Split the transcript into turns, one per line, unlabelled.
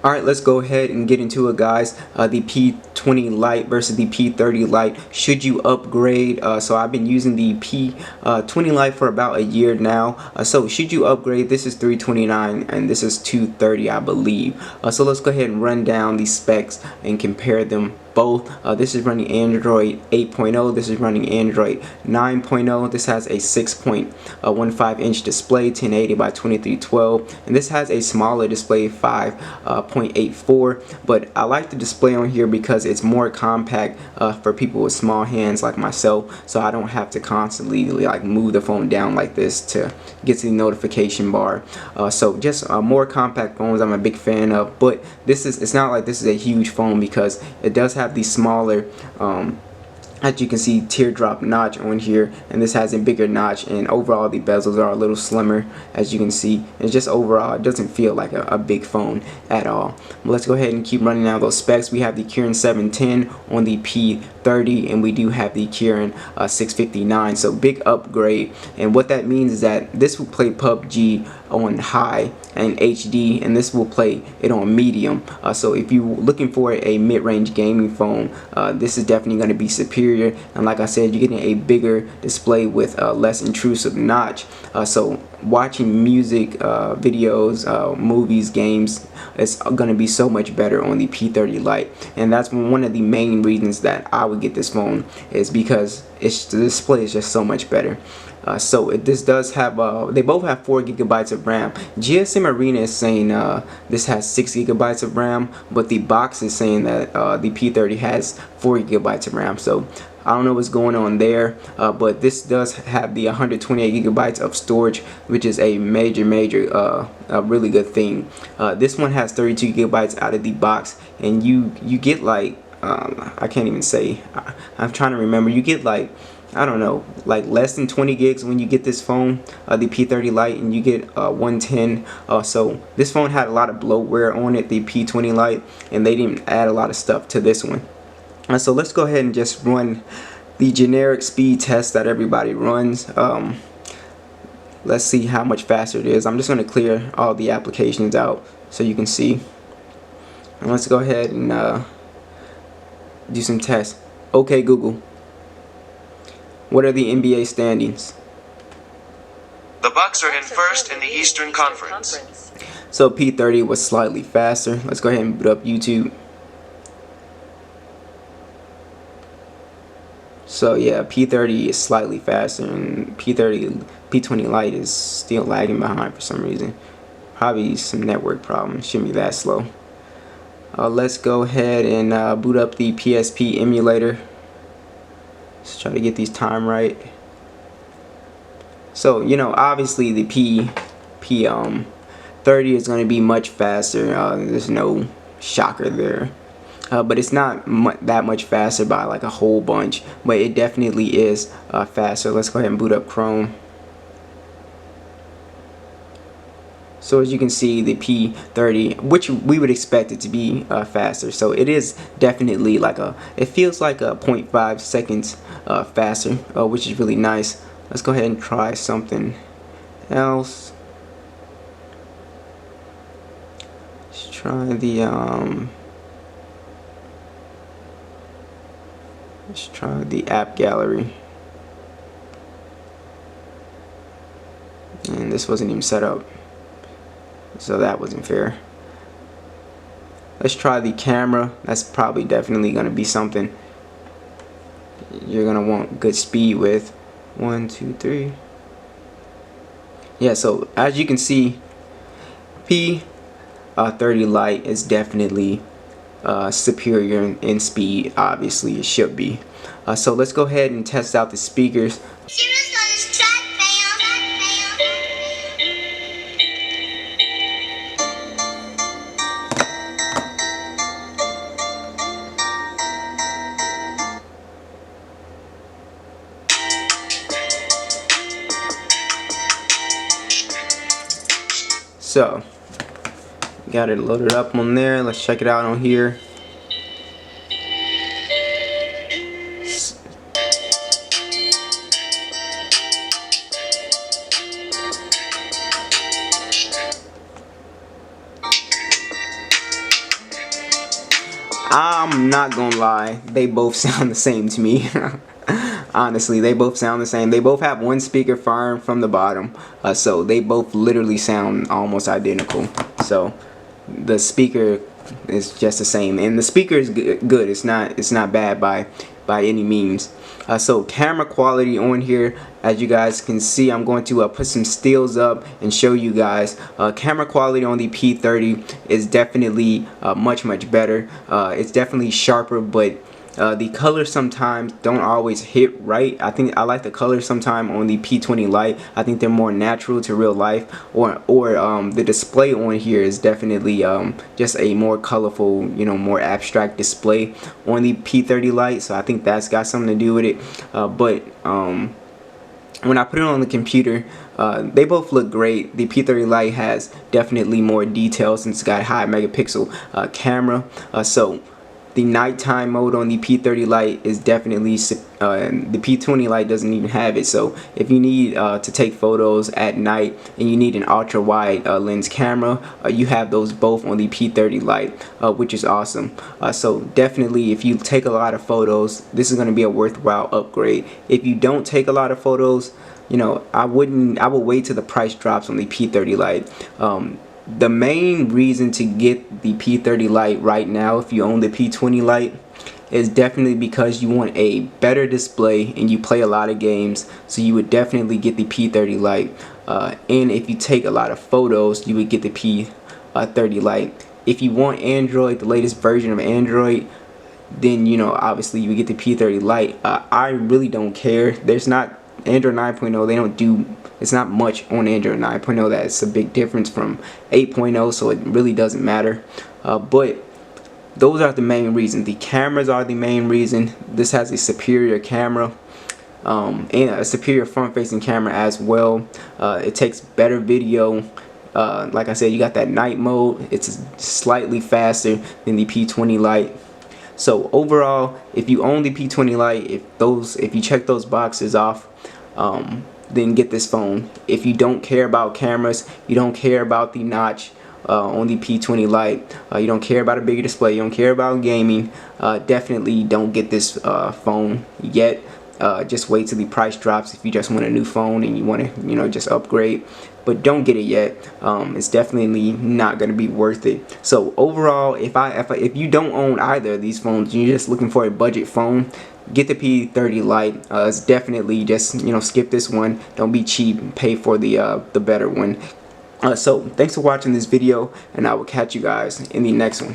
Alright, let's go ahead and get into it, guys. The P20 Lite versus the P30 Lite. Should you upgrade? So I've been using the P20 Lite for about a year now. So should you upgrade? This is $329 and this is $230, I believe. So let's go ahead and run down these specs and compare them both. This is running Android 8.0. This is running Android 9.0. This has a 6.15 inch display, 1080 by 2312, and this has a smaller display, 5.84. But I like the display on here because it's more compact for people with small hands like myself, so I don't have to constantly like move the phone down like this to get to the notification bar. So just more compact phones I'm a big fan of, but it's not like this is a huge phone because it does have the smaller as you can see, teardrop notch on here, and this has a bigger notch, and overall the bezels are a little slimmer, as you can see. And just overall it doesn't feel like a big phone at all. But let's go ahead and keep running down those specs. We have the Kirin 710 on the P30, and we do have the Kirin 659, so big upgrade. And what that means is that this will play PUBG on high and HD, and this will play it on medium. So if you're looking for a mid-range gaming phone, this is definitely going to be superior. And like I said, you're getting a bigger display with a less intrusive notch. So watching music, videos, movies, games, it's going to be so much better on the P30 Lite. And that's one of the main reasons that I would get this phone, is because the display is just so much better. This does have, they both have 4 GB of RAM. GSM Arena is saying this has 6 GB of RAM, but the box is saying that the P30 has 4 GB of RAM. So I don't know what's going on there, but this does have the 128 GB of storage, which is a major a really good thing. This one has 32 GB out of the box, and you get like I can't even say, I'm trying to remember, you get like, I don't know, like less than 20 gigs when you get this phone, the P30 Lite, and you get 110. So this phone had a lot of bloatware on it, the P20 Lite, and they didn't add a lot of stuff to this one. So let's go ahead and just run the generic speed test that everybody runs. Let's see how much faster it is. I'm just going to clear all the applications out so you can see. And let's go ahead and do some tests. Okay, Google, what are the NBA standings?
The Bucks are in first in the Eastern Conference.
So P30 was slightly faster. Let's go ahead and boot up YouTube. So yeah, P30 is slightly faster, and P20 Lite is still lagging behind for some reason. Probably some network problem. Shouldn't be that slow. Let's go ahead and boot up the PSP emulator. Let's try to get these time right. So you know, obviously the P30 is going to be much faster. There's no shocker there. But it's not that much faster by like a whole bunch, but it definitely is faster. Let's go ahead and boot up Chrome. So as you can see, the P30, which we would expect it to be faster, so it is definitely like it feels like a 0.5 seconds faster, which is really nice. Let's go ahead and try something else. Let's try the let's try the app gallery. And this wasn't even set up, so that wasn't fair. Let's try the camera. That's probably definitely going to be something you're going to want good speed with. 1, 2, 3. Yeah, so as you can see, P30 Lite is definitely superior in speed. Obviously it should be. So let's go ahead and test out the speakers. So got it loaded up on there. Let's check it out on here. I'm not gonna lie, they both sound the same to me. Honestly, they both sound the same. They both have one speaker firing from the bottom, so they both literally sound almost identical. So the speaker is just the same, and the speaker is good. It's not bad by any means. So camera quality on here, as you guys can see, I'm going to put some stills up and show you guys. Camera quality on the P30 is definitely much better. It's definitely sharper, but the colors sometimes don't always hit right. I think I like the colors sometimes on the P20 Lite. I think they're more natural to real life, or the display on here is definitely just a more colorful, you know, more abstract display on the P30 Lite. So I think that's got something to do with it. But when I put it on the computer, they both look great. The P30 Lite has definitely more details since it's got high megapixel camera. So the nighttime mode on the P30 Lite is definitely, the P20 Lite doesn't even have it. So if you need to take photos at night and you need an ultra wide lens camera, you have those both on the P30 Lite, which is awesome. So definitely, if you take a lot of photos, this is going to be a worthwhile upgrade. If you don't take a lot of photos, you know, I would wait till the price drops on the P30 Lite. The main reason to get the P30 Lite right now, if you own the P20 Lite, is definitely because you want a better display and you play a lot of games. So you would definitely get the P30 Lite. And if you take a lot of photos, you would get the P30 Lite. If you want Android, the latest version of Android, then, you know, obviously you would get the P30 Lite. I really don't care. There's not Android 9.0. They don't do, it's not much on Android 9.0 that's a big difference from 8.0, so it really doesn't matter. But those are the main reasons. The cameras are the main reason. This has a superior camera, and a superior front-facing camera as well. It takes better video. Like I said, you got that night mode. It's slightly faster than the P20 Lite. So overall, if you own the P20 Lite, if you check those boxes off, then get this phone. If you don't care about cameras, you don't care about the notch on the P20 Lite, you don't care about a bigger display, you don't care about gaming, definitely don't get this phone yet. Just wait till the price drops if you just want a new phone and you want to, you know, just upgrade. But don't get it yet. It's definitely not going to be worth it. So overall, if you don't own either of these phones, you're just looking for a budget phone, get the P30 Lite. It's definitely just, you know, skip this one. Don't be cheap. Pay for the better one. So thanks for watching this video, and I will catch you guys in the next one.